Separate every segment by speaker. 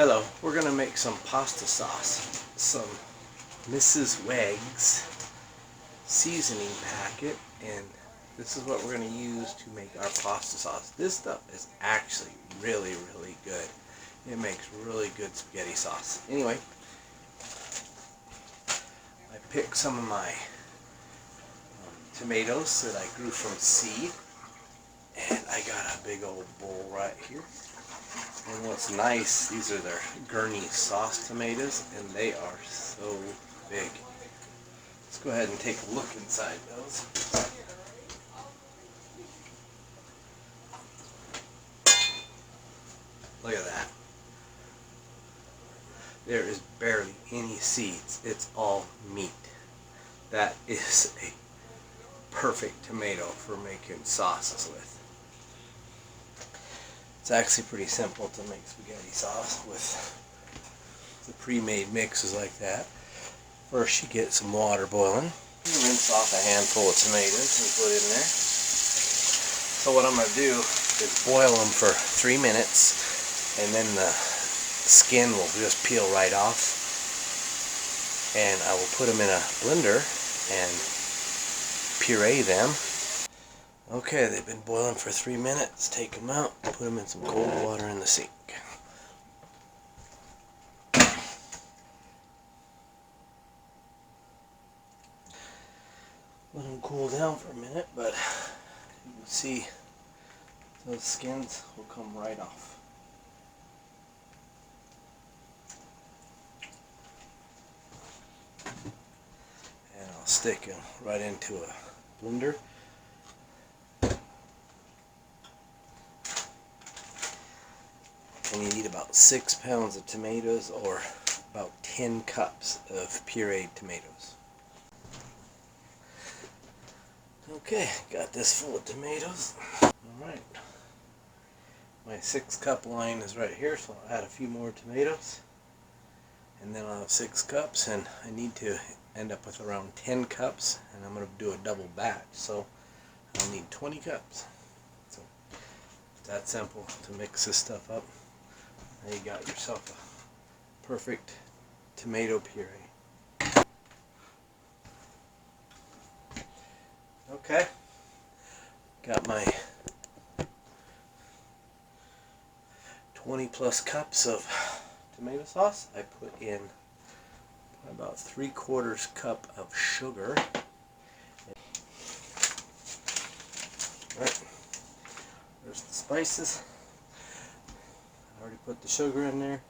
Speaker 1: Hello, we're going to make some pasta sauce. Some Mrs. Weg's seasoning packet, and this is what we're going to use to make our pasta sauce. This stuff is actually really good. It makes really good spaghetti sauce. Anyway, I picked some of my tomatoes that I grew from seed, and I got a big old bowl right here. And what's nice, these are their Gurney sauce tomatoes, and they are so big. Let's go ahead and take a look inside those. Look at that. There is barely any seeds. It's all meat. That is a perfect tomato for making sauces with. It's actually pretty simple to make spaghetti sauce with the pre-made mixes like that. First you get some water boiling. You rinse off a handful of tomatoes and put in there. So what I'm going to do is boil them for 3 minutes, and then the skin will just peel right off. And I will put them in a blender and puree them. Okay, they've been boiling for 3 minutes. Take them out, put them in some cold water in the sink. Let them cool down for a minute, but you can see those skins will come right off. And I'll stick them right into a blender. And you need about 6 pounds of tomatoes, or about 10 cups of pureed tomatoes. Okay, got this full of tomatoes. Alright, my 6-cup line is right here, so I'll add a few more tomatoes. And then I'll have 6 cups, and I need to end up with around 10 cups, and I'm going to do a double batch, so I'll need 20 cups. So it's that simple to mix this stuff up. Now you got yourself a perfect tomato puree. Okay, got my 20 plus cups of tomato sauce. I put in about 3/4 cup of sugar. Alright, there's the spices. I already put the sugar in there,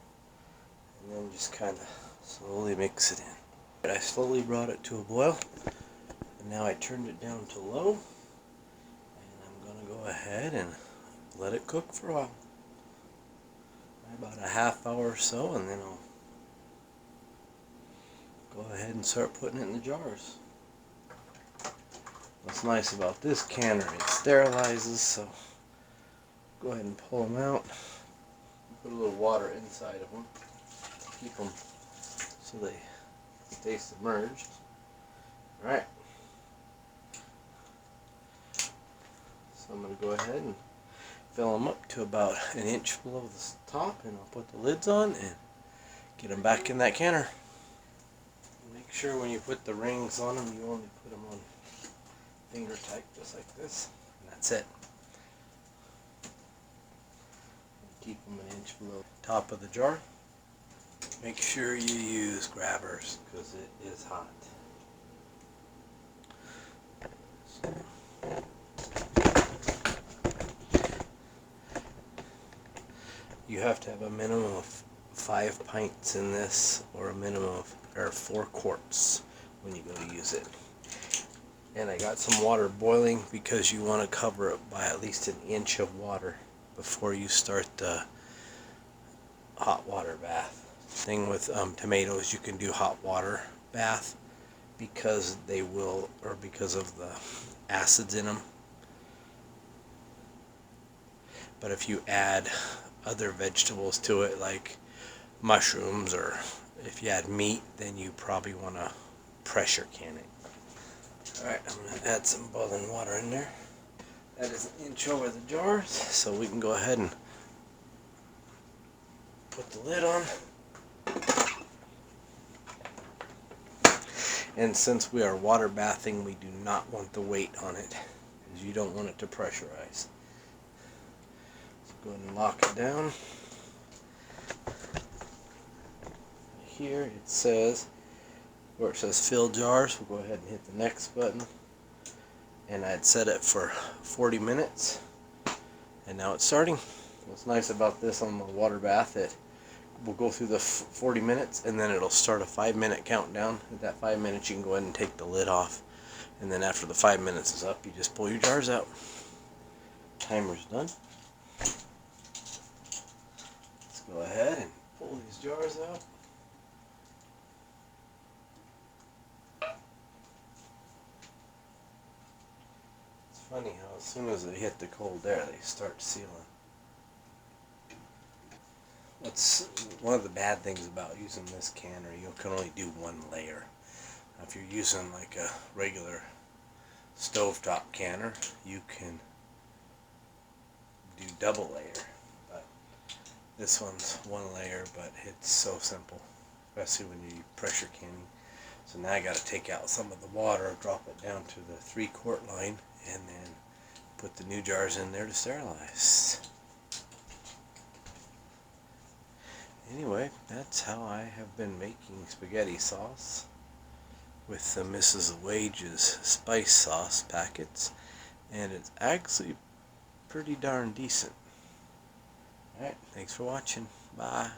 Speaker 1: and then just kind of slowly mix it in. I slowly brought it to a boil, and now I turned it down to low, and I'm going to go ahead and let it cook for a while. About a half hour or so, and then I'll go ahead and start putting it in the jars. What's nice about this canner, it sterilizes, so go ahead and pull them out. Put a little water inside of them, keep them so they stay submerged. Alright, so I'm going to go ahead and fill them up to about 1 inch below the top, and I'll put the lids on and get them back in that canner. Make sure when you put the rings on them, you only put them on finger tight, just like this, and that's it. Keep them 1 inch below the top of the jar. Make sure you use grabbers because it is hot. You have to have a minimum of 5 pints in this, or a minimum of 4 quarts when you go to use it. And I got some water boiling because you want to cover it by at least 1 inch of water before you start the hot water bath. Thing with tomatoes, you can do hot water bath because they will, or because of the acids in them. But if you add other vegetables to it, like mushrooms, or if you add meat, then you probably want to pressure can it. Alright, I'm going to add some boiling water in there. That is 1 inch over the jars, so we can go ahead and put the lid on. And since we are water bathing, we do not want the weight on it, because you don't want it to pressurize. So go ahead and lock it down. Here it says, where it says fill jars, we'll go ahead and hit the next button. And I'd set it for 40 minutes. And now it's starting. What's nice about this on the water bath, it will go through the 40 minutes and then it'll start a 5-minute countdown. At that 5 minutes you can go ahead and take the lid off. And then after the 5 minutes is up, you just pull your jars out. Timer's done. Let's go ahead and pull these jars out. It's funny how as soon as they hit the cold air, they start sealing. What's one of the bad things about using this canner, you can only do one layer. Now, if you're using like a regular stovetop canner, you can do double layer. But this one's one layer, but it's so simple, especially when you pressure canning. So now I got to take out some of the water, drop it down to the 3-quart line, and then put the new jars in there to sterilize. Anyway, that's how I have been making spaghetti sauce with the Mrs. Wage's spice sauce packets, and it's actually pretty darn decent. Alright, thanks for watching. Bye.